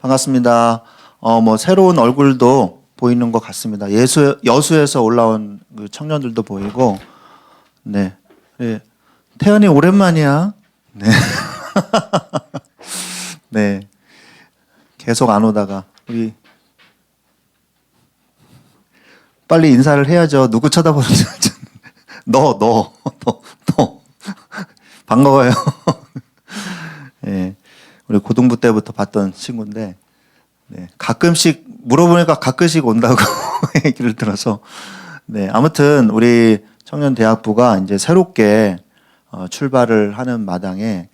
반갑습니다. 새로운 얼굴도 보이는 것 같습니다. 여수에서 올라온 그 청년들도 보이고, 네. 네. 태연이 오랜만이야. 네. 네. 계속 안 오다가, 우리, 빨리 인사를 해야죠. 누구 쳐다보는지. 너. 반가워요. 네. 우리 고등부 때부터 봤던 친구인데, 네. 가끔씩, 물어보니까 가끔씩 온다고 얘기를 들어서, 네. 아무튼, 우리 청년대학부가 이제 새롭게 출발을 하는 마당에,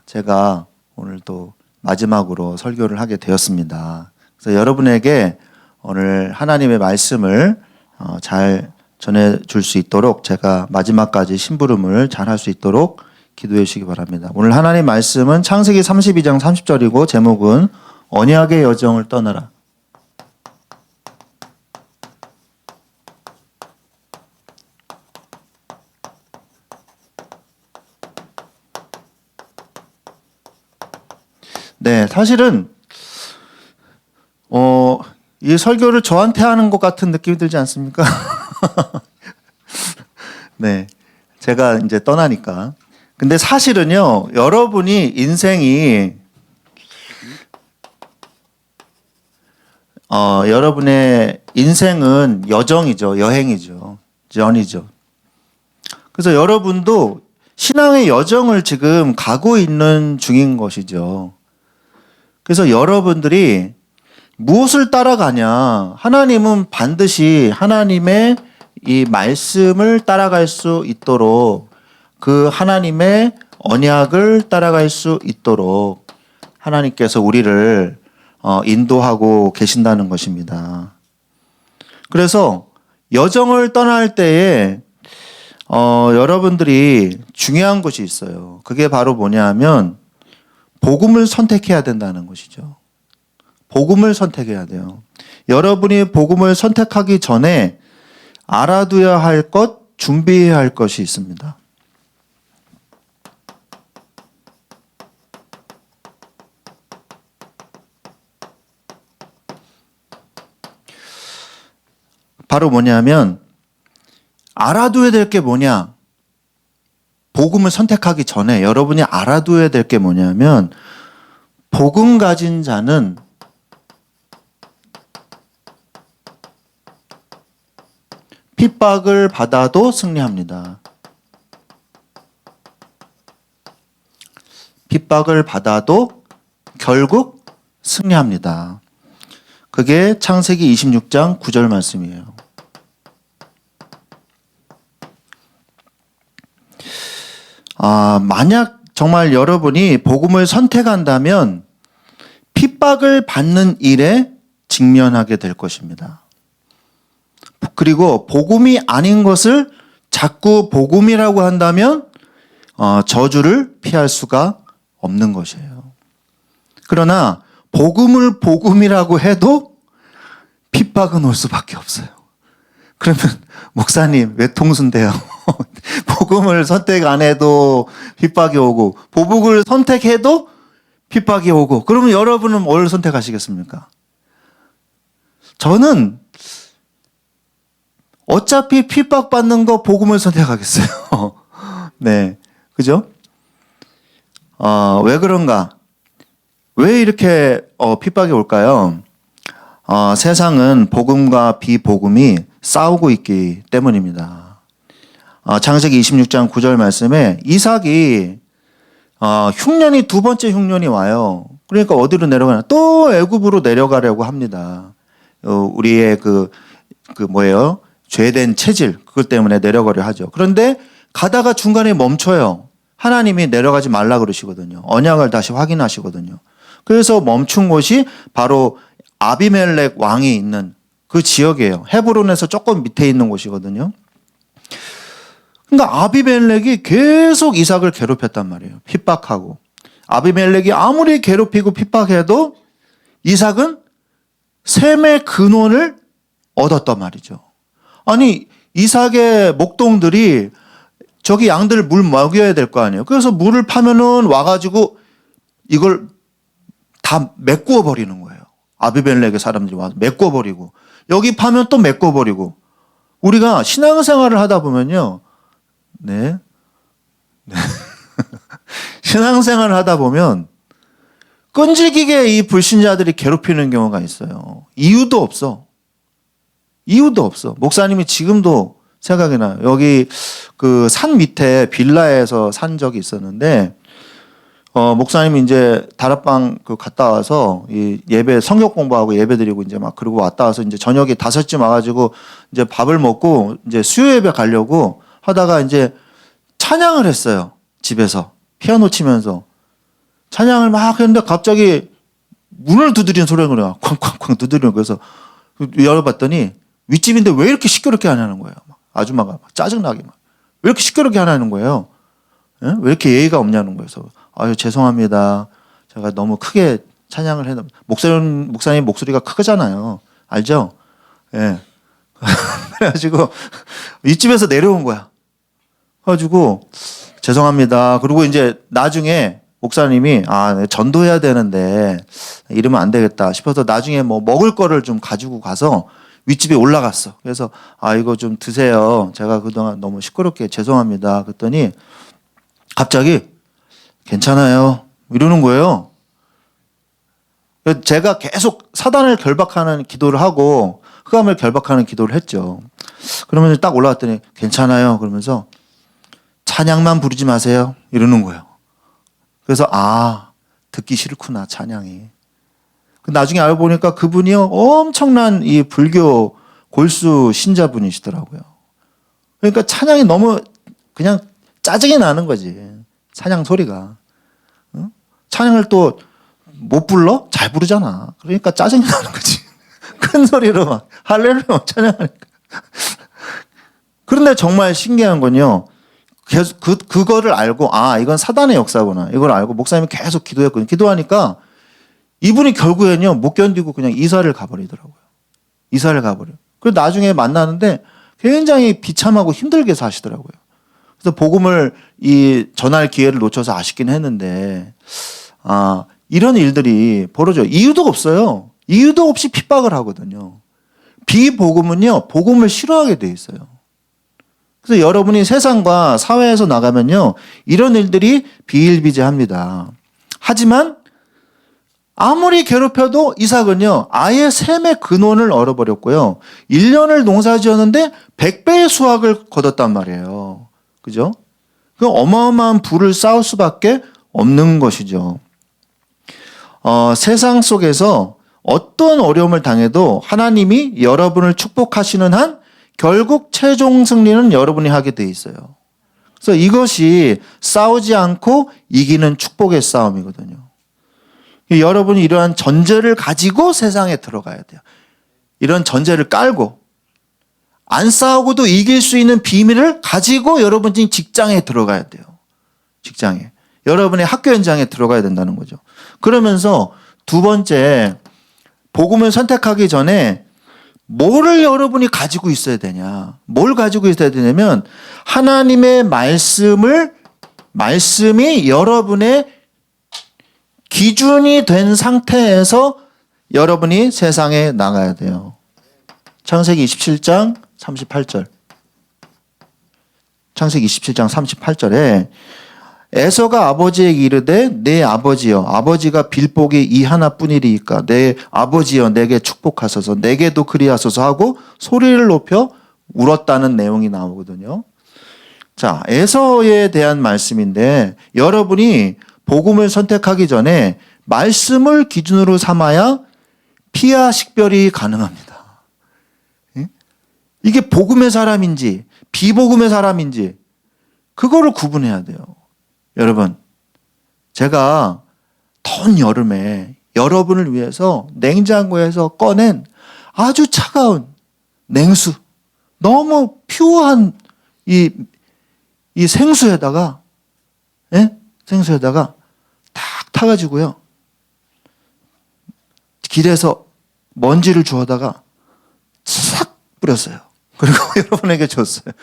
제가 오늘 또 마지막으로 설교를 하게 되었습니다. 그래서 여러분에게 오늘 하나님의 말씀을 잘 전해줄 수 있도록 제가 마지막까지 심부름을 잘 할 수 있도록 기도해 주시기 바랍니다. 오늘 하나님 말씀은 창세기 32장 30절이고 제목은 언약의 여정을 떠나라. 네, 사실은 이 설교를 저한테 하는 것 같은 느낌이 들지 않습니까? 네, 제가 이제 떠나니까. 근데 사실은요, 여러분이 인생이 여러분의 인생은 여정이죠, 여행이죠, 전이죠. 그래서 여러분도 신앙의 여정을 지금 가고 있는 중인 것이죠. 그래서 여러분들이 무엇을 따라가냐? 하나님은 반드시 하나님의 이 말씀을 따라갈 수 있도록 그 하나님의 언약을 따라갈 수 있도록 하나님께서 우리를 인도하고 계신다는 것입니다. 그래서 여정을 떠날 때에 여러분들이 중요한 것이 있어요. 그게 바로 뭐냐 하면 복음을 선택해야 된다는 것이죠. 복음을 선택해야 돼요. 여러분이 복음을 선택하기 전에 알아둬야 할 것, 준비해야 할 것이 있습니다. 바로 뭐냐면 알아둬야 될 게 뭐냐? 복음을 선택하기 전에 여러분이 알아둬야 될 게 뭐냐면 복음 가진 자는 핍박을 받아도 승리합니다. 핍박을 받아도 결국 승리합니다. 그게 창세기 26장 9절 말씀이에요. 만약 정말 여러분이 복음을 선택한다면 핍박을 받는 일에 직면하게 될 것입니다. 그리고 복음이 아닌 것을 자꾸 복음이라고 한다면 저주를 피할 수가 없는 것이에요. 그러나 복음을 복음이라고 해도 핍박은 올 수밖에 없어요. 그러면 목사님 왜 통순대요? 복음을 선택 안 해도 핍박이 오고 복음을 선택해도 핍박이 오고 그러면 여러분은 뭘 선택하시겠습니까? 저는 어차피 핍박받는 거 복음을 선택하겠어요. 네, 그죠? 왜 그런가? 왜 이렇게 핍박이 올까요? 세상은 복음과 비복음이 싸우고 있기 때문입니다. 창세기 26장 9절 말씀에 이삭이 흉년이 두 번째 흉년이 와요. 그러니까 어디로 내려가냐? 또 애굽으로 내려가려고 합니다. 우리의 뭐예요? 죄된 체질 그것 때문에 내려가려 하죠. 그런데 가다가 중간에 멈춰요. 하나님이 내려가지 말라 그러시거든요. 언약을 다시 확인하시거든요. 그래서 멈춘 곳이 바로 아비멜렉 왕이 있는 그 지역이에요. 헤브론에서 조금 밑에 있는 곳이거든요. 그러니까 아비멜렉이 계속 이삭을 괴롭혔단 말이에요. 핍박하고. 아비멜렉이 아무리 괴롭히고 핍박해도 이삭은 셈의 근원을 얻었단 말이죠. 아니 이삭의 목동들이 저기 양들 물 먹여야 될 거 아니에요. 그래서 물을 파면은 와가지고 이걸 다 메꾸어 버리는 거예요. 아비멜렉의 사람들이 와서 메꾸어 버리고 여기 파면 또 메꾸어 버리고 우리가 신앙생활을 하다 보면요. 네. 신앙생활을 하다 보면 끈질기게 이 불신자들이 괴롭히는 경우가 있어요. 이유도 없어. 이유도 없어. 목사님이 지금도 생각이 나요. 여기 그 산 밑에 빌라에서 산 적이 있었는데, 목사님이 이제 다락방 그 갔다 와서 이 예배, 성경 공부하고 예배 드리고 이제 막 그러고 왔다 와서 이제 저녁에 5시 와가지고 이제 밥을 먹고 이제 수요 예배 가려고 하다가 이제 찬양을 했어요. 집에서. 피아노 치면서. 찬양을 막 했는데 갑자기 문을 두드리는 소리가 나요. 쾅쾅쾅 두드리는 거예요. 그래서 열어봤더니 윗집인데 왜 이렇게 시끄럽게 하냐는 거예요. 아줌마가 막 짜증나게 막. 왜 이렇게 시끄럽게 하냐는 거예요. 예? 왜 이렇게 예의가 없냐는 거예요. 그래서 아유 죄송합니다. 제가 너무 크게 찬양을 했나. 목사님 목소리가 크잖아요. 알죠? 예. 그래가지고 윗집에서 내려온 거야. 그래가지고 죄송합니다. 그리고 이제 나중에 목사님이 전도해야 되는데 이러면 안 되겠다 싶어서 나중에 뭐 먹을 거를 좀 가지고 가서 윗집에 올라갔어. 그래서 이거 좀 드세요. 제가 그동안 너무 시끄럽게 죄송합니다. 그랬더니 갑자기 괜찮아요. 이러는 거예요. 제가 계속 사단을 결박하는 기도를 하고 흑암을 결박하는 기도를 했죠. 그러면 딱 올라갔더니 괜찮아요. 그러면서 찬양만 부르지 마세요. 이러는 거예요. 그래서 듣기 싫구나 찬양이. 나중에 알고 보니까 그분이요 엄청난 이 불교 골수 신자분이시더라고요. 그러니까 찬양이 너무 그냥 짜증이 나는 거지. 찬양 소리가. 찬양을 또 못 불러? 잘 부르잖아. 그러니까 짜증이 나는 거지. 큰 소리로 막 할렐루야 찬양하니까. 그런데 정말 신기한 건요. 계속 그거를 알고 이건 사단의 역사구나. 이걸 알고 목사님이 계속 기도했거든요. 기도하니까 이분이 결국에는요 못 견디고 그냥 이사를 가버리더라고요. 이사를 가버려. 그리고 나중에 만나는데 굉장히 비참하고 힘들게 사시더라고요. 그래서 복음을 전할 기회를 놓쳐서 아쉽긴 했는데 이런 일들이 벌어져요. 이유도 없어요. 이유도 없이 핍박을 하거든요. 비복음은요 복음을 싫어하게 돼 있어요. 그래서 여러분이 세상과 사회에서 나가면요 이런 일들이 비일비재합니다. 하지만 아무리 괴롭혀도 이삭은요 아예 셈의 근원을 얼어버렸고요. 1년을 농사 지었는데 100배의 수확을 거뒀단 말이에요. 그죠? 그 어마어마한 부를 쌓을 수밖에 없는 것이죠. 세상 속에서 어떤 어려움을 당해도 하나님이 여러분을 축복하시는 한 결국 최종 승리는 여러분이 하게 돼 있어요. 그래서 이것이 싸우지 않고 이기는 축복의 싸움이거든요. 여러분이 이러한 전제를 가지고 세상에 들어가야 돼요. 이런 전제를 깔고 안 싸우고도 이길 수 있는 비밀을 가지고 여러분이 직장에 들어가야 돼요. 직장에. 여러분의 학교 현장에 들어가야 된다는 거죠. 그러면서 두 번째, 복음을 선택하기 전에 뭐를 여러분이 가지고 있어야 되냐. 뭘 가지고 있어야 되냐면 하나님의 말씀이 여러분의 기준이 된 상태에서 여러분이 세상에 나가야 돼요. 창세기 27장 38절. 창세기 27장 38절에 에서가 아버지에게 이르되 내 아버지여 아버지가 빌복이 이 하나뿐이리이까 내 아버지여 내게 축복하소서 내게도 그리하소서 하고 소리를 높여 울었다는 내용이 나오거든요. 자, 에서에 대한 말씀인데 여러분이 복음을 선택하기 전에 말씀을 기준으로 삼아야 피와 식별이 가능합니다. 이게 복음의 사람인지 비복음의 사람인지 그거를 구분해야 돼요. 여러분, 제가 더운 여름에 여러분을 위해서 냉장고에서 꺼낸 아주 차가운 냉수, 너무 퓨어한 이 생수에다가, 생수에다가 탁 타가지고요. 길에서 먼지를 주워다가 싹 뿌렸어요. 그리고 여러분에게 줬어요.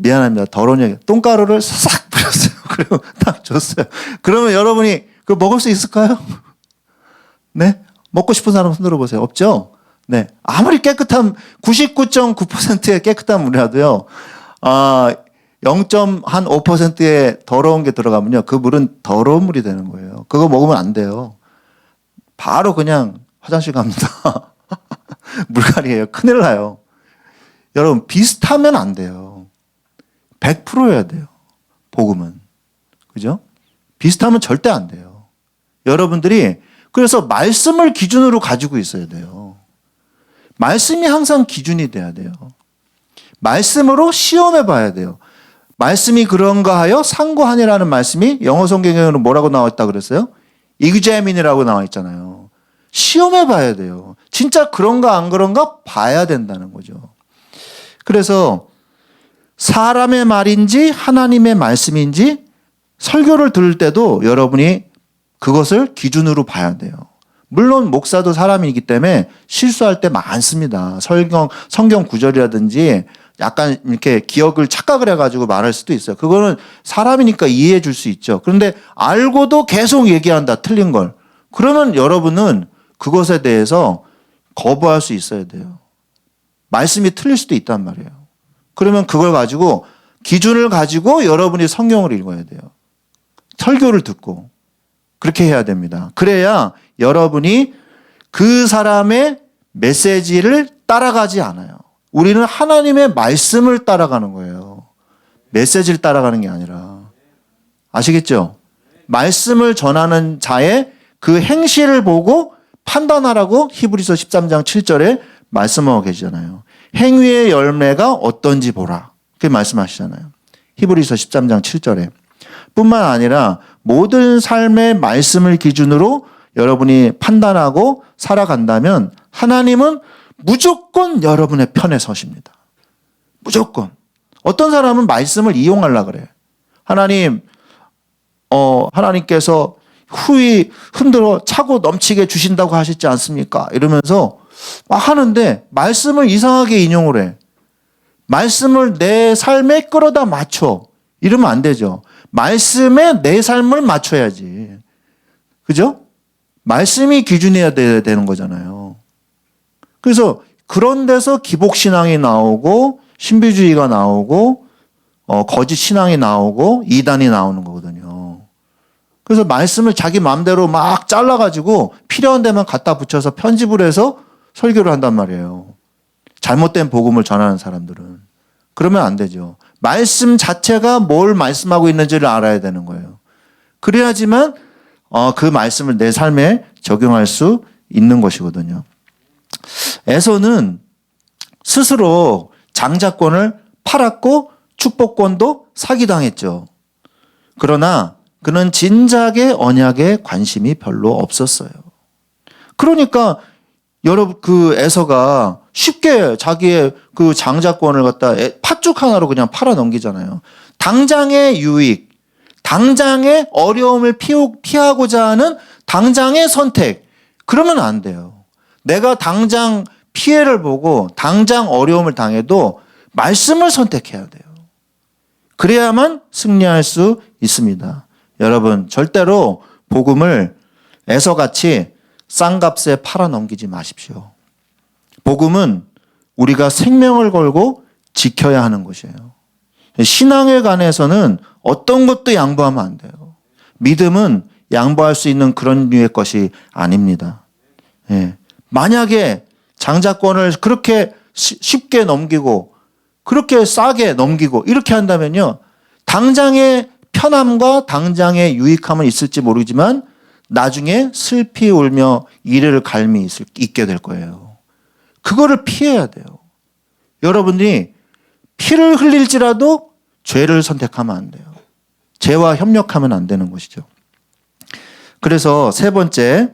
미안합니다. 더러운 얘기. 똥가루를 싹 뿌렸어요. 그리고 딱 줬어요. 그러면 여러분이 그 먹을 수 있을까요? 네? 먹고 싶은 사람 손 들어보세요. 없죠? 네. 아무리 깨끗한 99.9%의 깨끗한 물이라도요. 0.5%의 더러운 게 들어가면요. 그 물은 더러운 물이 되는 거예요. 그거 먹으면 안 돼요. 바로 그냥 화장실 갑니다. 물갈이에요. 큰일 나요. 여러분 비슷하면 안 돼요. 100%여야 돼요. 복음은. 그죠? 비슷하면 절대 안 돼요. 여러분들이 그래서 말씀을 기준으로 가지고 있어야 돼요. 말씀이 항상 기준이 돼야 돼요. 말씀으로 시험해 봐야 돼요. 말씀이 그런가 하여 상고하니라는 말씀이 영어 성경에는 뭐라고 나와 있다 그랬어요? examine이라고 나와 있잖아요. 시험해 봐야 돼요. 진짜 그런가 안 그런가 봐야 된다는 거죠. 그래서 사람의 말인지 하나님의 말씀인지 설교를 들을 때도 여러분이 그것을 기준으로 봐야 돼요. 물론 목사도 사람이기 때문에 실수할 때 많습니다. 성경 구절이라든지 약간 이렇게 기억을 착각을 해가지고 말할 수도 있어요. 그거는 사람이니까 이해해 줄 수 있죠. 그런데 알고도 계속 얘기한다, 틀린 걸. 그러면 여러분은 그것에 대해서 거부할 수 있어야 돼요. 말씀이 틀릴 수도 있단 말이에요. 그러면 그걸 가지고 기준을 가지고 여러분이 성경을 읽어야 돼요. 설교를 듣고 그렇게 해야 됩니다. 그래야 여러분이 그 사람의 메시지를 따라가지 않아요. 우리는 하나님의 말씀을 따라가는 거예요. 메시지를 따라가는 게 아니라. 아시겠죠? 말씀을 전하는 자의 그 행실을 보고 판단하라고 히브리서 13장 7절에 말씀하고 계시잖아요. 행위의 열매가 어떤지 보라. 그렇게 말씀하시잖아요. 히브리서 13장 7절에. 뿐만 아니라 모든 삶의 말씀을 기준으로 여러분이 판단하고 살아간다면 하나님은 무조건 여러분의 편에 서십니다. 무조건. 어떤 사람은 말씀을 이용하려고 그래요. 하나님께서 후이 흔들어 차고 넘치게 주신다고 하셨지 않습니까? 이러면서 막 하는데 말씀을 이상하게 인용을 해. 말씀을 내 삶에 끌어다 맞춰. 이러면 안 되죠. 말씀에 내 삶을 맞춰야지. 그죠? 말씀이 기준이어야 되는 거잖아요. 그래서 그런 데서 기복신앙이 나오고 신비주의가 나오고 거짓 신앙이 나오고 이단이 나오는 거거든요. 그래서 말씀을 자기 마음대로 막 잘라가지고 필요한 데만 갖다 붙여서 편집을 해서 설교를 한단 말이에요. 잘못된 복음을 전하는 사람들은. 그러면 안 되죠. 말씀 자체가 뭘 말씀하고 있는지를 알아야 되는 거예요. 그래야지만 그 말씀을 내 삶에 적용할 수 있는 것이거든요. 에서는 스스로 장자권을 팔았고 축복권도 사기당했죠. 그러나 그는 진작에 언약에 관심이 별로 없었어요. 그러니까 여러분 그 에서가 쉽게 자기의 그 장자권을 갖다 팥죽 하나로 그냥 팔아 넘기잖아요. 당장의 유익, 당장의 어려움을 피하고자 하는 당장의 선택. 그러면 안 돼요. 내가 당장 피해를 보고 당장 어려움을 당해도 말씀을 선택해야 돼요. 그래야만 승리할 수 있습니다. 여러분 절대로 복음을 에서같이 싼 값에 팔아 넘기지 마십시오. 복음은 우리가 생명을 걸고 지켜야 하는 것이에요. 신앙에 관해서는 어떤 것도 양보하면 안 돼요. 믿음은 양보할 수 있는 그런 류의 것이 아닙니다. 예. 만약에 장자권을 그렇게 쉽게 넘기고 그렇게 싸게 넘기고 이렇게 한다면요. 당장의 편함과 당장의 유익함은 있을지 모르지만 나중에 슬피 울며 이를 갈미 있게 될 거예요. 그거를 피해야 돼요. 여러분이 피를 흘릴지라도 죄를 선택하면 안 돼요. 죄와 협력하면 안 되는 것이죠. 그래서 세 번째,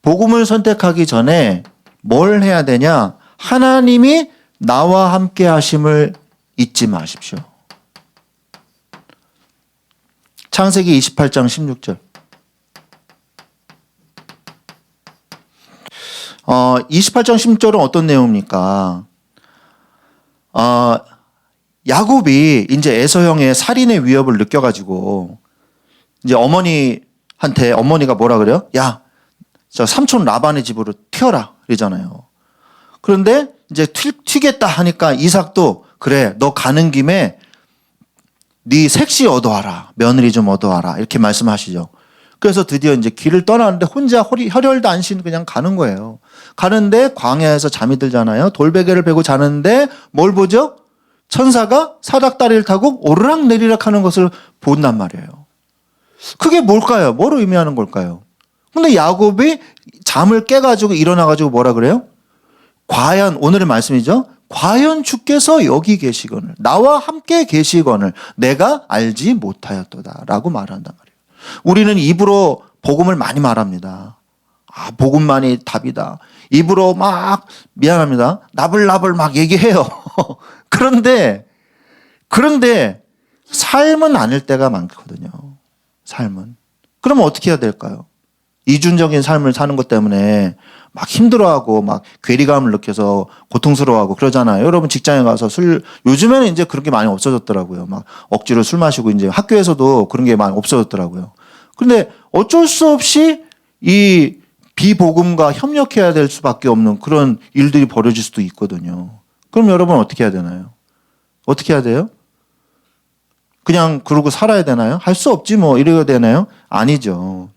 복음을 선택하기 전에 뭘 해야 되냐? 하나님이 나와 함께 하심을 잊지 마십시오. 창세기 28장 16절. 28장 16절은 어떤 내용입니까? 야곱이 이제 에서 형의 살인의 위협을 느껴가지고 이제 어머니 야곱한테 어머니가 뭐라 그래요? 야, 저 삼촌 라반의 집으로 튀어라 그러잖아요. 그런데 이제 튀겠다 하니까 이삭도 그래, 너 가는 김에 네 색시 얻어와라, 며느리 좀 얻어와라 이렇게 말씀하시죠. 그래서 드디어 이제 길을 떠나는데 혼자 혈혈도 안 쉬는 그냥 가는 거예요. 가는데 광야에서 잠이 들잖아요. 돌베개를 베고 자는데 뭘 보죠? 천사가 사닥다리를 타고 오르락 내리락 하는 것을 본단 말이에요. 그게 뭘까요? 뭐로 의미하는 걸까요? 근데 야곱이 잠을 깨가지고 일어나가지고 뭐라 그래요? 과연, 오늘의 말씀이죠. 과연 주께서 여기 계시거늘, 나와 함께 계시거늘 내가 알지 못하였도다 라고 말한단 말이에요. 우리는 입으로 복음을 많이 말합니다. 아, 복음만이 답이다. 입으로 막, 미안합니다, 나불나불 막 얘기해요. 그런데 삶은 아닐 때가 많거든요. 삶은. 그러면 어떻게 해야 될까요? 이중적인 삶을 사는 것 때문에 막 힘들어하고 막 괴리감을 느껴서 고통스러워하고 그러잖아요. 여러분 직장에 가서 요즘에는 이제 그런 게 많이 없어졌더라고요. 막 억지로 술 마시고 이제 학교에서도 그런 게 많이 없어졌더라고요. 그런데 어쩔 수 없이 이 비복음과 협력해야 될 수밖에 없는 그런 일들이 벌어질 수도 있거든요. 그럼 여러분 어떻게 해야 되나요? 어떻게 해야 돼요? 그냥 그러고 살아야 되나요? 할 수 없지 뭐 이래야 되나요? 아니죠.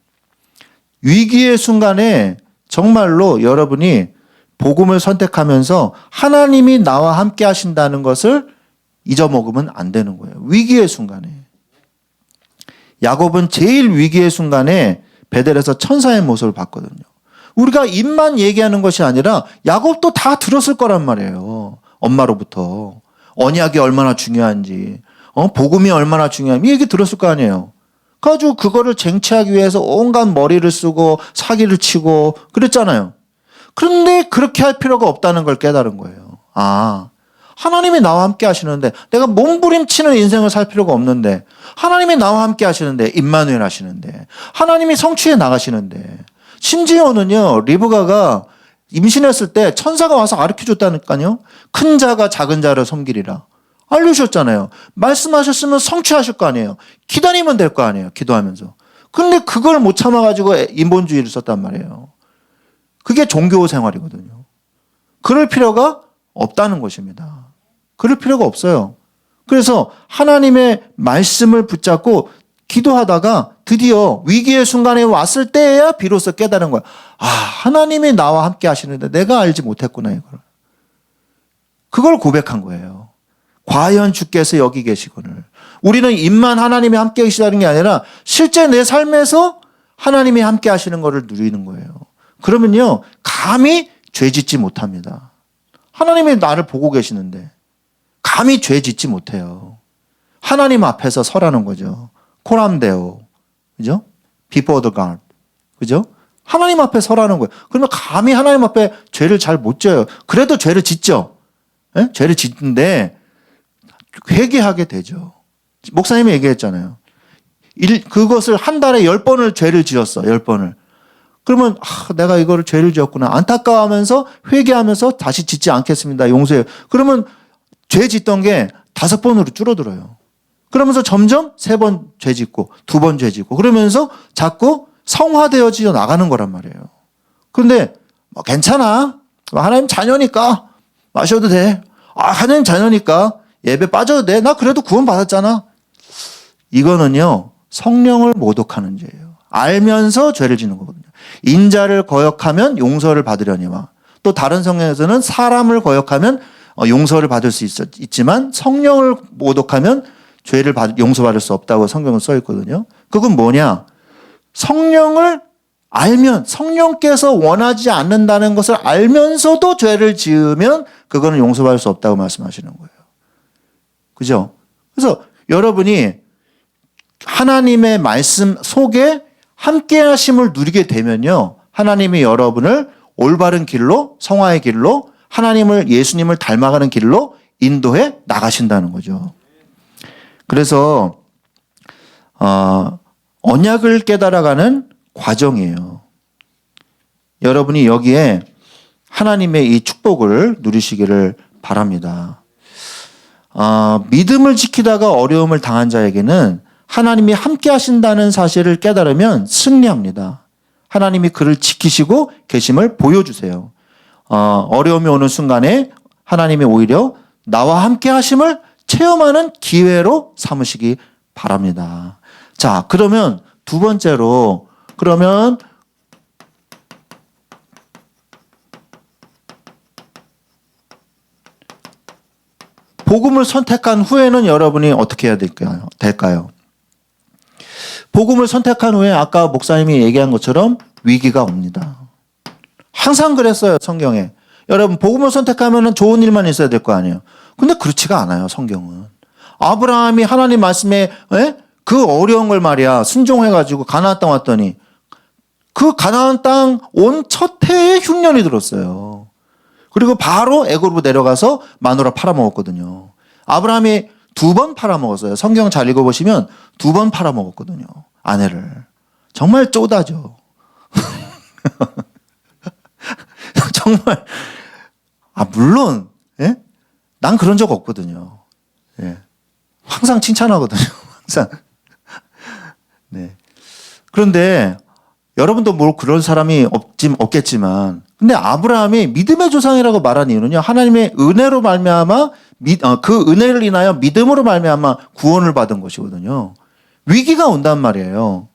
위기의 순간에 정말로 여러분이 복음을 선택하면서 하나님이 나와 함께 하신다는 것을 잊어먹으면 안 되는 거예요. 위기의 순간에. 야곱은 제일 위기의 순간에 베델에서 천사의 모습을 봤거든요. 우리가 입만 얘기하는 것이 아니라 야곱도 다 들었을 거란 말이에요. 엄마로부터. 언약이 얼마나 중요한지, 복음이 얼마나 중요한지 이 얘기 들었을 거 아니에요. 그래가지고 그거를 쟁취하기 위해서 온갖 머리를 쓰고 사기를 치고 그랬잖아요. 그런데 그렇게 할 필요가 없다는 걸 깨달은 거예요. 아, 하나님이 나와 함께 하시는데 내가 몸부림치는 인생을 살 필요가 없는데 하나님이 나와 함께 하시는데 임마누엘 하시는데 하나님이 성취해 나가시는데 심지어는요 리브가가 임신했을 때 천사가 와서 가르쳐줬다니까요. 큰 자가 작은 자를 섬기리라. 알려주셨잖아요. 말씀하셨으면 성취하실 거 아니에요. 기다리면 될 거 아니에요. 기도하면서. 근데 그걸 못 참아가지고 인본주의를 썼단 말이에요. 그게 종교 생활이거든요. 그럴 필요가 없다는 것입니다. 그럴 필요가 없어요. 그래서 하나님의 말씀을 붙잡고 기도하다가 드디어 위기의 순간에 왔을 때야 비로소 깨달은 거야. 아, 하나님이 나와 함께 하시는데 내가 알지 못했구나 이걸. 그걸 고백한 거예요. 과연 주께서 여기 계시거늘. 우리는 입만 하나님이 함께 계시다는 게 아니라 실제 내 삶에서 하나님이 함께 하시는 것을 누리는 거예요. 그러면요 감히 죄 짓지 못합니다. 하나님이 나를 보고 계시는데 감히 죄 짓지 못해요. 하나님 앞에서 서라는 거죠. 코람데오. 그죠? Before the God. 그죠? 하나님 앞에 서라는 거예요. 그러면 감히 하나님 앞에 죄를 잘 못 져요. 그래도 죄를 짓죠. 예? 죄를 짓는데 회개하게 되죠. 목사님이 얘기했잖아요. 그것을 한 달에 10번을 죄를 지었어. 10번을. 그러면 내가 이거를 죄를 지었구나. 안타까워하면서 회개하면서 다시 짓지 않겠습니다. 용서해요. 그러면 죄 짓던 게 5번으로 줄어들어요. 그러면서 점점 3번 죄 짓고 2번 죄 짓고 그러면서 자꾸 성화되어져 나가는 거란 말이에요. 그런데 괜찮아. 하나님 자녀니까 마셔도 돼. 하나님 자녀니까 예배 빠져도 돼. 나 그래도 구원 받았잖아. 이거는요 성령을 모독하는 죄예요. 알면서 죄를 짓는 거거든요. 인자를 거역하면 용서를 받으려니와 또 다른 성경에서는 사람을 거역하면 용서를 받을 수 있지만 성령을 모독하면 죄를 용서받을 수 없다고 성경은 써 있거든요. 그건 뭐냐? 성령을 알면 성령께서 원하지 않는다는 것을 알면서도 죄를 지으면 그거는 용서받을 수 없다고 말씀하시는 거예요. 그죠? 그래서 여러분이 하나님의 말씀 속에 함께 하심을 누리게 되면요. 하나님이 여러분을 올바른 길로 성화의 길로 하나님을 예수님을 닮아가는 길로 인도해 나가신다는 거죠. 그래서 언약을 깨달아가는 과정이에요. 여러분이 여기에 하나님의 이 축복을 누리시기를 바랍니다. 믿음을 지키다가 어려움을 당한 자에게는 하나님이 함께 하신다는 사실을 깨달으면 승리합니다. 하나님이 그를 지키시고 계심을 보여주세요. 어려움이 오는 순간에 하나님이 오히려 나와 함께 하심을 체험하는 기회로 삼으시기 바랍니다. 자, 그러면 두 번째로, 그러면 복음을 선택한 후에는 여러분이 어떻게 해야 될까요? 복음을 선택한 후에 아까 목사님이 얘기한 것처럼 위기가 옵니다. 항상 그랬어요, 성경에. 여러분, 복음을 선택하면 좋은 일만 있어야 될 거 아니에요. 근데 그렇지가 않아요, 성경은. 아브라함이 하나님 말씀에 그 어려운 걸 말이야 순종해가지고 가나안 땅 왔더니 그 가나안 땅 온 첫 해에 흉년이 들었어요. 그리고 바로 애굽으로 내려가서 마누라 팔아먹었거든요. 아브라함이 2번 팔아먹었어요. 성경 잘 읽어보시면 2번 팔아먹었거든요. 아내를. 정말 쪼다죠. 정말. 물론 난 그런 적 없거든요. 예. 항상 칭찬하거든요. 항상. 네. 그런데 여러분도 뭐 그런 사람이 없겠지만, 근데 아브라함이 믿음의 조상이라고 말한 이유는요, 하나님의 은혜로 말미암아 그 은혜를 인하여 믿음으로 말미암아 구원을 받은 것이거든요. 위기가 온단 말이에요.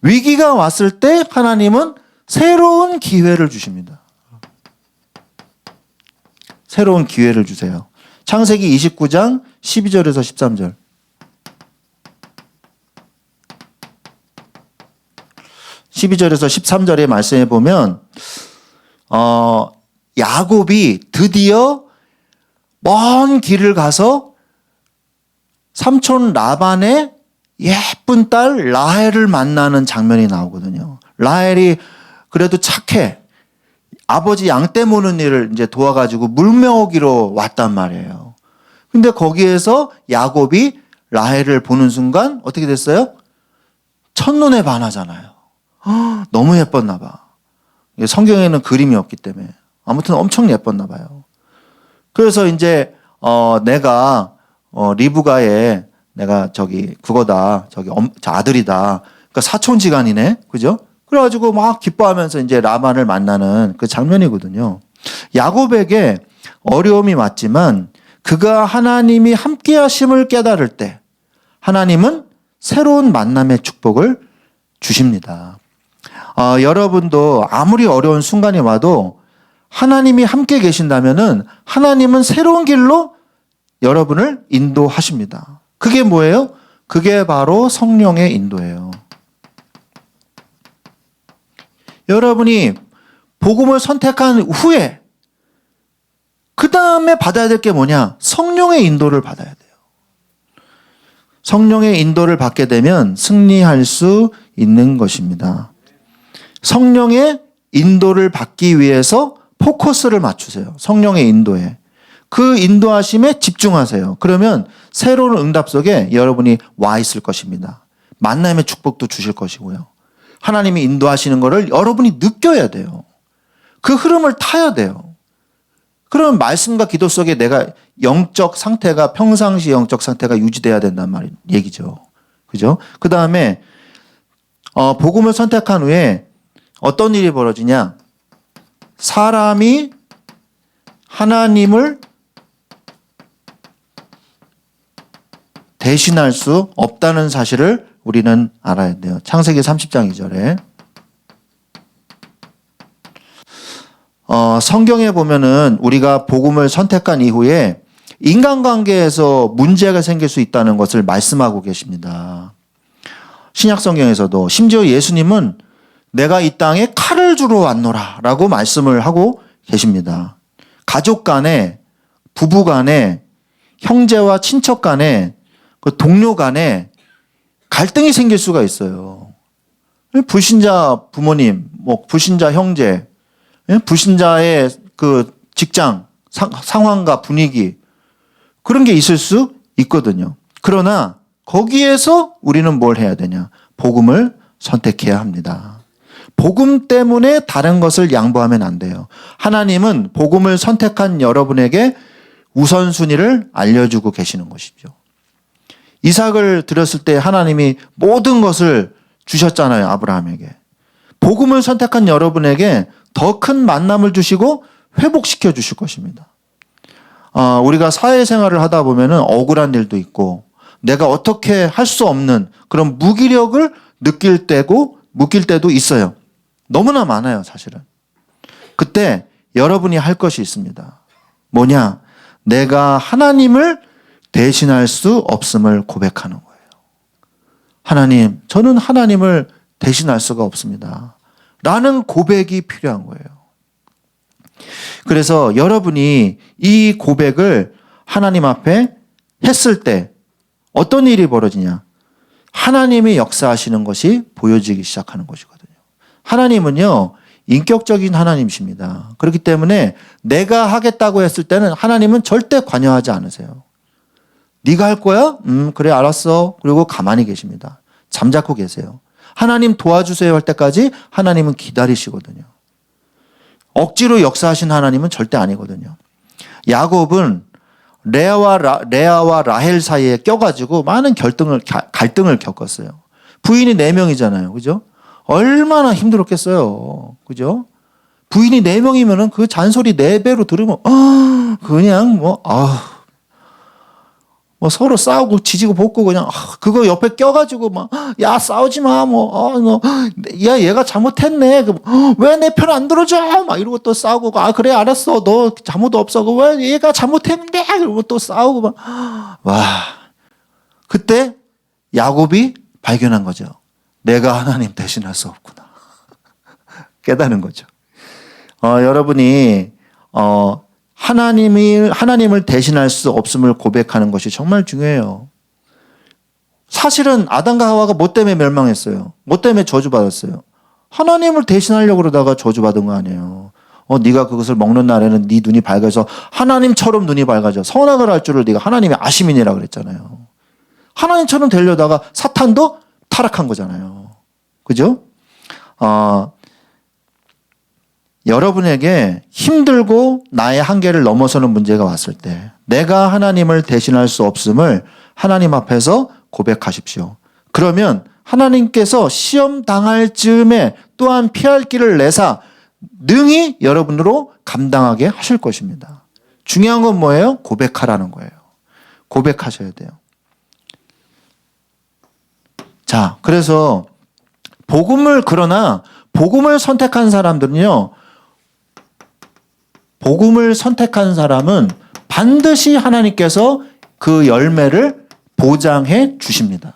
위기가 왔을 때 하나님은 새로운 기회를 주십니다. 새로운 기회를 주세요. 창세기 29장 12절에서 13절. (12절에서) (13절에) 말씀해 보면 야곱이 드디어 먼 길을 가서 삼촌 라반의 예쁜 딸 라헬을 만나는 장면이 나오거든요. 라헬이 그래도 착해. 아버지 양떼 모는 일을 이제 도와가지고 물메오기로 왔단 말이에요. 근데 거기에서 야곱이 라헬을 보는 순간 어떻게 됐어요? 첫눈에 반하잖아요. 너무 예뻤나 봐. 성경에는 그림이 없기 때문에. 아무튼 엄청 예뻤나 봐요. 그래서 이제 내가 리브가의 내가 그거다. 아들이다. 그러니까 사촌지간이네. 그죠? 그래가지고 막 기뻐하면서 이제 라반을 만나는 그 장면이거든요. 야곱에게 어려움이 왔지만 그가 하나님이 함께 하심을 깨달을 때 하나님은 새로운 만남의 축복을 주십니다. 여러분도 아무리 어려운 순간이 와도 하나님이 함께 계신다면은 하나님은 새로운 길로 여러분을 인도하십니다. 그게 뭐예요? 그게 바로 성령의 인도예요. 여러분이 복음을 선택한 후에 그 다음에 받아야 될 게 뭐냐? 성령의 인도를 받아야 돼요. 성령의 인도를 받게 되면 승리할 수 있는 것입니다. 성령의 인도를 받기 위해서 포커스를 맞추세요. 성령의 인도에. 그 인도하심에 집중하세요. 그러면 새로운 응답 속에 여러분이 와 있을 것입니다. 만남의 축복도 주실 것이고요. 하나님이 인도하시는 것을 여러분이 느껴야 돼요. 그 흐름을 타야 돼요. 그러면 말씀과 기도 속에 내가 영적 상태가 평상시 영적 상태가 유지돼야 된단 얘기죠. 그죠? 그 다음에 복음을 선택한 후에 어떤 일이 벌어지냐? 사람이 하나님을 대신할 수 없다는 사실을 우리는 알아야 돼요. 창세기 30장 2절에. 성경에 보면은 우리가 복음을 선택한 이후에 인간관계에서 문제가 생길 수 있다는 것을 말씀하고 계십니다. 신약 성경에서도 심지어 예수님은 내가 이 땅에 칼을 주러 왔노라 라고 말씀을 하고 계십니다. 가족 간에, 부부 간에, 형제와 친척 간에, 그 동료 간에 갈등이 생길 수가 있어요. 불신자 부모님, 불신자 형제, 불신자의 그 직장, 상황과 분위기, 그런 게 있을 수 있거든요. 그러나 거기에서 우리는 뭘 해야 되냐? 복음을 선택해야 합니다. 복음 때문에 다른 것을 양보하면 안 돼요. 하나님은 복음을 선택한 여러분에게 우선순위를 알려주고 계시는 것이죠. 이삭을 드렸을 때 하나님이 모든 것을 주셨잖아요, 아브라함에게. 복음을 선택한 여러분에게 더 큰 만남을 주시고 회복시켜 주실 것입니다. 우리가 사회생활을 하다 보면은 억울한 일도 있고 내가 어떻게 할 수 없는 그런 무기력을 느낄 때도 있어요. 너무나 많아요, 사실은. 그때 여러분이 할 것이 있습니다. 뭐냐? 내가 하나님을 대신할 수 없음을 고백하는 거예요. 하나님, 저는 하나님을 대신할 수가 없습니다. 라는 고백이 필요한 거예요. 그래서 여러분이 이 고백을 하나님 앞에 했을 때 어떤 일이 벌어지냐? 하나님이 역사하시는 것이 보여지기 시작하는 것이거든요. 하나님은요, 인격적인 하나님이십니다. 그렇기 때문에 내가 하겠다고 했을 때는 하나님은 절대 관여하지 않으세요. 네가 할 거야? 그래, 알았어. 그리고 가만히 계십니다. 잠자코 계세요. 하나님 도와주세요 할 때까지 하나님은 기다리시거든요. 억지로 역사하신 하나님은 절대 아니거든요. 야곱은 레아와 라헬 사이에 껴가지고 많은 갈등을 겪었어요. 부인이 4명이잖아요. 그죠? 얼마나 힘들었겠어요. 그죠? 부인이 4명이면은 그 잔소리 4배로 들으면, 그냥 서로 싸우고 지지고 볶고 그냥, 그거 옆에 껴가지고 야, 싸우지 마, 야, 얘가 잘못했네. 왜 내 편 안 들어줘? 이러고 또 싸우고, 그래, 알았어. 너 잘못 없어. 왜 얘가 잘못했는데? 그러고 또 싸우고 와. 그때 야곱이 발견한 거죠. 내가 하나님 대신할 수 없구나. 깨닫는 거죠. 여러분이, 하나님을 대신할 수 없음을 고백하는 것이 정말 중요해요. 사실은 아담과 하와가 뭐 때문에 멸망했어요? 뭐 때문에 저주받았어요? 하나님을 대신하려고 그러다가 저주받은 거 아니에요. 네가 그것을 먹는 날에는 네 눈이 밝아서 하나님처럼 눈이 밝아져. 선악을 할 줄을 네가 하나님의 아심이니라 그랬잖아요. 하나님처럼 되려다가 사탄도 타락한 거잖아요. 그죠? 여러분에게 힘들고 나의 한계를 넘어서는 문제가 왔을 때 내가 하나님을 대신할 수 없음을 하나님 앞에서 고백하십시오. 그러면 하나님께서 시험 당할 즈음에 또한 피할 길을 내사 능히 여러분으로 감당하게 하실 것입니다. 중요한 건 뭐예요? 고백하라는 거예요. 고백하셔야 돼요. 자, 그래서 그러나 복음을 선택한 사람들은요, 복음을 선택한 사람은 반드시 하나님께서 그 열매를 보장해 주십니다.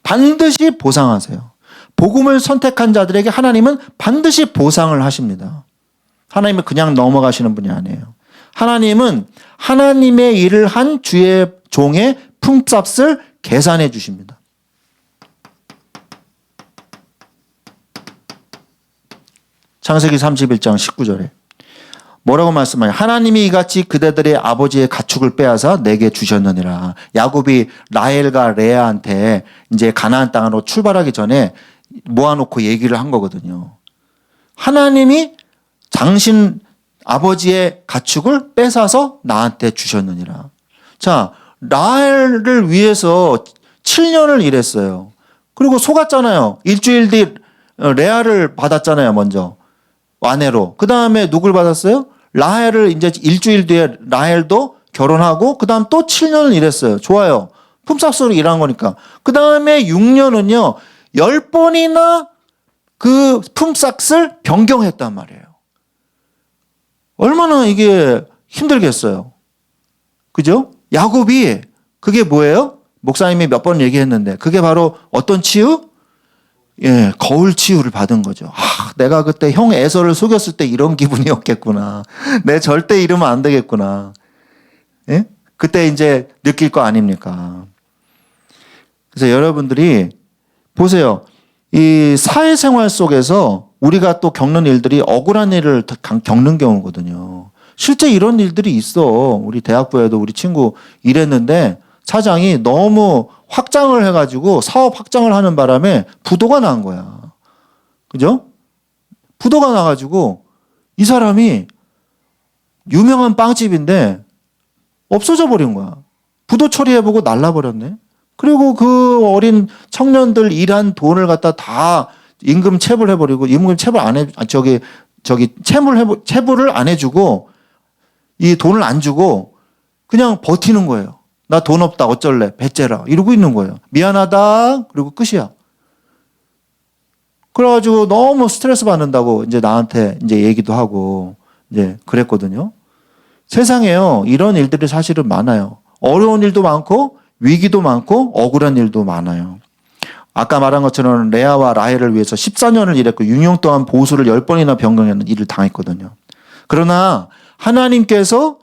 반드시 보상하세요. 복음을 선택한 자들에게 하나님은 반드시 보상을 하십니다. 하나님은 그냥 넘어가시는 분이 아니에요. 하나님은 하나님의 일을 한 주의 종의 품삯을 계산해 주십니다. 창세기 31장 19절에 뭐라고 말씀하냐? 하나님이 이같이 그대들의 아버지의 가축을 빼앗아 내게 주셨느니라. 야곱이 라헬과 레아한테 이제 가나안 땅으로 출발하기 전에 모아놓고 얘기를 한 거거든요. 하나님이 당신 아버지의 가축을 뺏어서 나한테 주셨느니라. 자, 라헬을 위해서 7년을 일했어요. 그리고 속았잖아요. 일주일 뒤 레아를 받았잖아요, 먼저. 아내로. 그 다음에 누굴 받았어요? 라헬을 이제 일주일 뒤에 라헬도 결혼하고 그 다음 또 7년을 일했어요. 좋아요. 품삯으로 일한 거니까. 그 다음에 6년은요. 10번이나 그 품삯을 변경했단 말이에요. 얼마나 이게 힘들겠어요. 그죠? 야곱이 그게 뭐예요? 목사님이 몇 번 얘기했는데 그게 바로 어떤 치유? 예, 거울 치유를 받은 거죠. 내가 그때 형 에서를 속였을 때 이런 기분이었겠구나. 내 절대 이러면 안 되겠구나. 예? 그때 이제 느낄 거 아닙니까? 그래서 여러분들이 보세요. 이 사회생활 속에서 우리가 또 겪는 일들이 억울한 일을 겪는 경우거든요. 실제 이런 일들이 있어. 우리 대학부에도 우리 친구 일했는데 사장이 너무 확장을 해가지고 사업 확장을 하는 바람에 부도가 난 거야. 그죠? 부도가 나가지고 이 사람이 유명한 빵집인데 없어져 버린 거야. 부도 처리해보고 날라버렸네. 그리고 그 어린 청년들 일한 돈을 갖다 다 임금 체불해버리고, 임금 체불 안 해, 체불을 안 해주고, 이 돈을 안 주고 그냥 버티는 거예요. 나 돈 없다 어쩔래 배째라 이러고 있는 거예요. 미안하다 그리고 끝이야. 그래가지고 너무 스트레스 받는다고 이제 나한테 이제 얘기도 하고 이제 그랬거든요. 세상에요 이런 일들이 사실은 많아요. 어려운 일도 많고 위기도 많고 억울한 일도 많아요. 아까 말한 것처럼 레아와 라헬을 위해서 14년을 일했고 6년 동안 보수를 10번이나 변경하는 일을 당했거든요. 그러나 하나님께서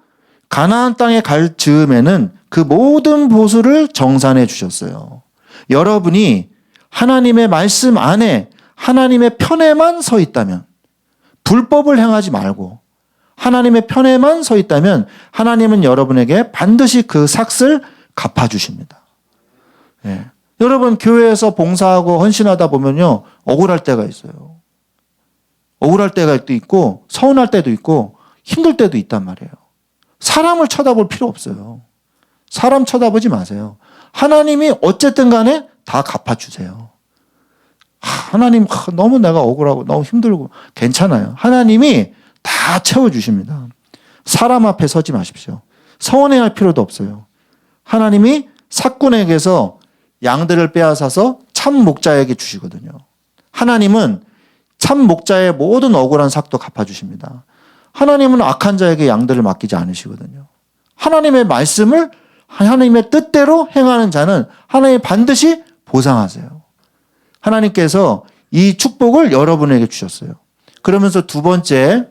가나안 땅에 갈 즈음에는 그 모든 보수를 정산해 주셨어요. 여러분이 하나님의 말씀 안에 하나님의 편에만 서 있다면, 불법을 행하지 말고 하나님의 편에만 서 있다면 하나님은 여러분에게 반드시 그 삭을 갚아주십니다. 예. 여러분 교회에서 봉사하고 헌신하다 보면요 억울할 때가 있어요. 억울할 때가 있고 서운할 때도 있고 힘들 때도 있단 말이에요. 사람을 쳐다볼 필요 없어요. 사람 쳐다보지 마세요. 하나님이 어쨌든 간에 다 갚아주세요. 하나님 너무 내가 억울하고 너무 힘들고 괜찮아요. 하나님이 다 채워주십니다. 사람 앞에 서지 마십시오. 서운해할 필요도 없어요. 하나님이 삭군에게서 양들을 빼앗아서 참 목자에게 주시거든요. 하나님은 참 목자의 모든 억울한 삭도 갚아주십니다. 하나님은 악한 자에게 양들을 맡기지 않으시거든요. 하나님의 말씀을 하나님의 뜻대로 행하는 자는 하나님 반드시 보상하세요. 하나님께서 이 축복을 여러분에게 주셨어요. 그러면서 두 번째,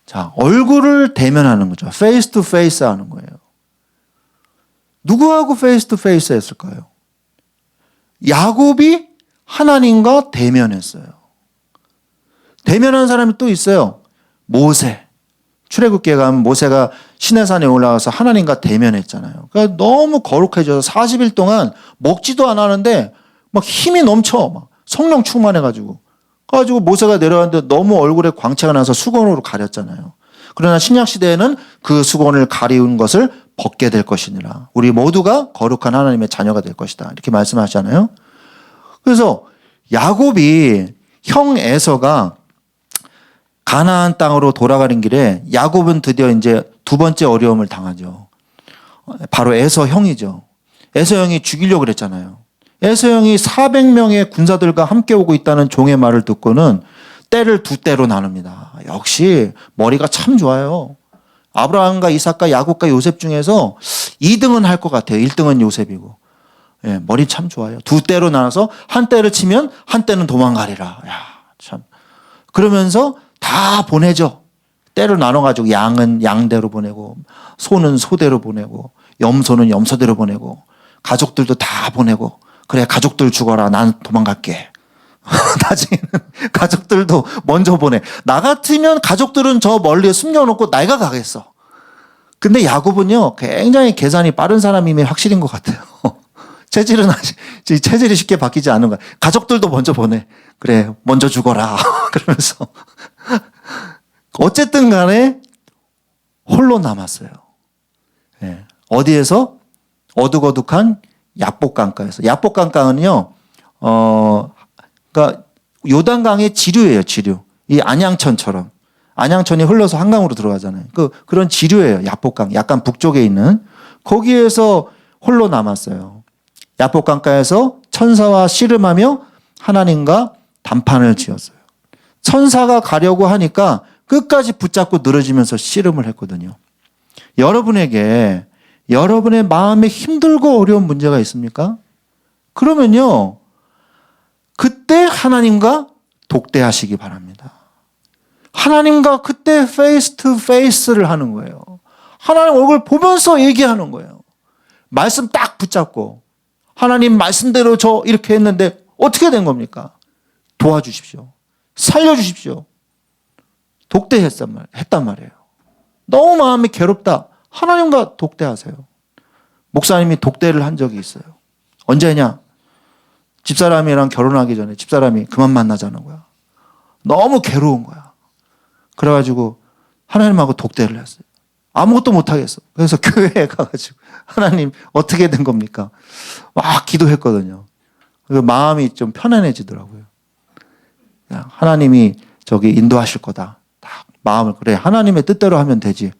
자, 얼굴을 대면하는 거죠. 페이스 투 페이스 하는 거예요. 누구하고 페이스 투 페이스 했을까요? 야곱이 하나님과 대면했어요. 대면한 사람이 또 있어요. 모세. 출애굽기에 가면 모세가 시내산에 올라가서 하나님과 대면했잖아요. 그러니까 너무 거룩해져서 40일 동안 먹지도 않았는데 막 힘이 넘쳐. 막 성령 충만해가지고. 그래가지고 모세가 내려왔는데 너무 얼굴에 광채가 나서 수건으로 가렸잖아요. 그러나 신약시대에는 그 수건을 가리운 것을 벗게 될 것이니라. 우리 모두가 거룩한 하나님의 자녀가 될 것이다. 이렇게 말씀하시잖아요. 그래서 야곱이 형 에서가 가나안 땅으로 돌아가는 길에 야곱은 드디어 이제 두 번째 어려움을 당하죠. 바로 에서 형이죠. 에서 형이 죽이려고 그랬잖아요. 에서 형이 400명의 군사들과 함께 오고 있다는 종의 말을 듣고는 때를 두 때로 나눕니다. 역시 머리가 참 좋아요. 아브라함과 이삭과 야곱과 요셉 중에서 2등은 할 것 같아요. 1등은 요셉이고. 예, 머리 참 좋아요. 두 때로 나눠서 한 때를 치면 한 때는 도망가리라. 야, 참. 그러면서 다 보내죠. 때를 나눠가지고 양은 양대로 보내고, 소는 소대로 보내고, 염소는 염소대로 보내고, 가족들도 다 보내고, 그래, 가족들 죽어라. 난 도망갈게. 나중에는 가족들도 먼저 보내. 나 같으면 가족들은 저 멀리에 숨겨놓고 내가 가겠어. 근데 야곱은요, 굉장히 계산이 빠른 사람임이 확실인 것 같아요. 체질이 쉽게 바뀌지 않은 거야. 가족들도 먼저 보내. 그래, 먼저 죽어라. 그러면서. 어쨌든 간에 홀로 남았어요. 예. 어디에서? 어둑어둑한 야복강가에서. 야복강가는요, 그러니까 요단강의 지류예요, 지류. 이 안양천처럼. 안양천이 흘러서 한강으로 들어가잖아요. 그런 지류예요, 야복강. 약간 북쪽에 있는. 거기에서 홀로 남았어요. 야복강가에서 천사와 씨름하며 하나님과 담판을 지었어요. 천사가 가려고 하니까 끝까지 붙잡고 늘어지면서 씨름을 했거든요. 여러분에게 여러분의 마음에 힘들고 어려운 문제가 있습니까? 그러면요, 그때 하나님과 독대하시기 바랍니다. 하나님과 그때 페이스 투 페이스를 하는 거예요. 하나님 얼굴 보면서 얘기하는 거예요. 말씀 딱 붙잡고, 하나님 말씀대로 저 이렇게 했는데 어떻게 된 겁니까? 도와주십시오. 살려주십시오. 독대했단 말이에요. 너무 마음이 괴롭다. 하나님과 독대하세요. 목사님이 독대를 한 적이 있어요. 언제냐? 집사람이랑 결혼하기 전에 집사람이 그만 만나자는 거야. 너무 괴로운 거야. 그래가지고 하나님하고 독대를 했어요. 아무것도 못하겠어. 그래서 교회에 가가지고 하나님 어떻게 된 겁니까? 막 기도했거든요. 그래서 마음이 좀 편안해지더라고요. 하나님이 저기 인도하실 거다. 딱 마음을 그래 하나님의 뜻대로 하면 되지.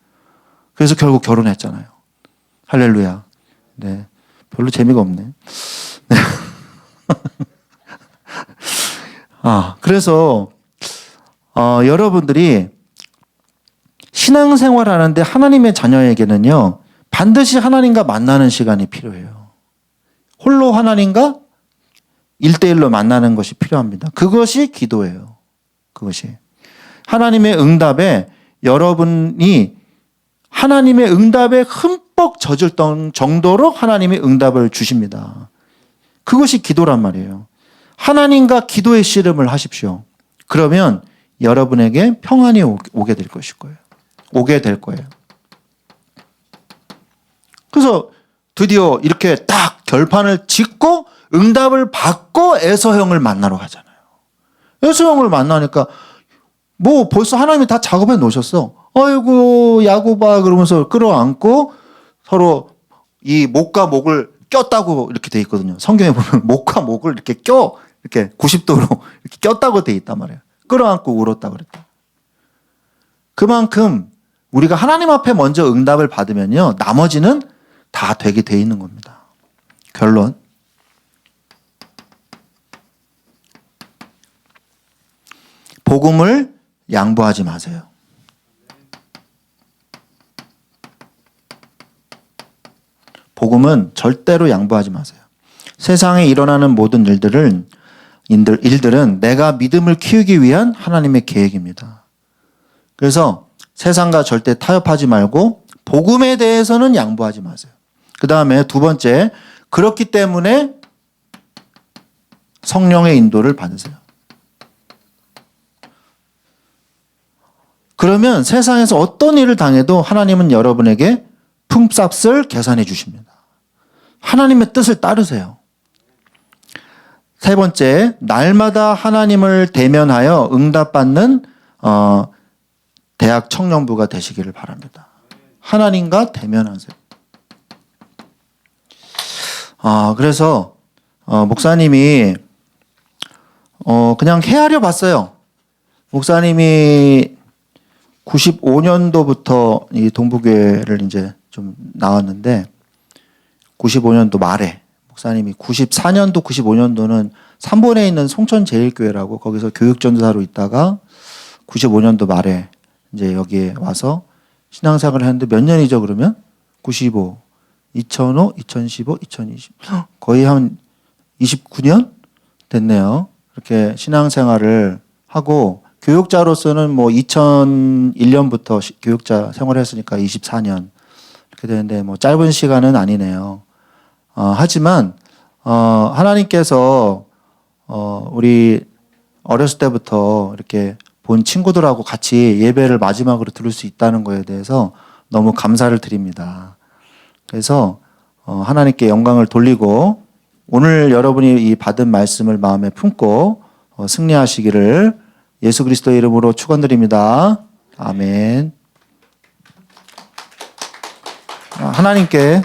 그래서 결국 결혼했잖아요. 할렐루야. 네, 별로 재미가 없네. 네. 그래서 여러분들이 신앙생활 하는데 하나님의 자녀에게는요, 반드시 하나님과 만나는 시간이 필요해요. 홀로 하나님과 1대1로 만나는 것이 필요합니다. 그것이 기도예요. 그것이. 하나님의 응답에 여러분이 하나님의 응답에 흠뻑 젖을 정도로 하나님이 응답을 주십니다. 그것이 기도란 말이에요. 하나님과 기도의 씨름을 하십시오. 그러면 여러분에게 평안이 오게 될 것일 거예요. 오게 될 거예요. 그래서 드디어 이렇게 딱 결판을 짓고 응답을 받고 에서형을 만나러 가잖아요. 에서형을 만나니까 뭐 벌써 하나님이 다 작업해 놓으셨어. 아이고 야곱아 그러면서 끌어안고 서로 이 목과 목을 꼈다고 이렇게 돼 있거든요. 성경에 보면 목과 목을 이렇게 이렇게 90도로 이렇게 꼈다고 돼 있단 말이에요. 끌어안고 울었다 그랬다. 그만큼 우리가 하나님 앞에 먼저 응답을 받으면요, 나머지는 다 되게 돼 있는 겁니다. 결론. 복음을 양보하지 마세요. 복음은 절대로 양보하지 마세요. 세상에 일어나는 모든 일들은 내가 믿음을 키우기 위한 하나님의 계획입니다. 그래서 세상과 절대 타협하지 말고 복음에 대해서는 양보하지 마세요. 그 다음에 두 번째, 그렇기 때문에 성령의 인도를 받으세요. 그러면 세상에서 어떤 일을 당해도 하나님은 여러분에게 품삯을 계산해 주십니다. 하나님의 뜻을 따르세요. 세 번째, 날마다 하나님을 대면하여 응답받는 대학 청년부가 되시기를 바랍니다. 하나님과 대면하세요. 그래서 목사님이 그냥 헤아려 봤어요. 목사님이 95년도부터 이 동부교회를 이제 좀 나왔는데 95년도 말에 목사님이 94년도 95년도는 삼본에 있는 송천제일교회라고 거기서 교육전도사로 있다가 95년도 말에 이제 여기에 와서 신앙생활을 했는데 몇 년이죠 그러면? 95, 2005, 2015, 2020 거의 한 29년 됐네요. 이렇게 신앙생활을 하고 교육자로서는 뭐 2001년부터 교육자 생활을 했으니까 24년 이렇게 되는데 뭐 짧은 시간은 아니네요. 하지만 하나님께서 우리 어렸을 때부터 이렇게 본 친구들하고 같이 예배를 마지막으로 들을 수 있다는 거에 대해서 너무 감사를 드립니다. 그래서 하나님께 영광을 돌리고 오늘 여러분이 이 받은 말씀을 마음에 품고 승리하시기를 예수 그리스도의 이름으로 축원드립니다. 아멘. 하나님께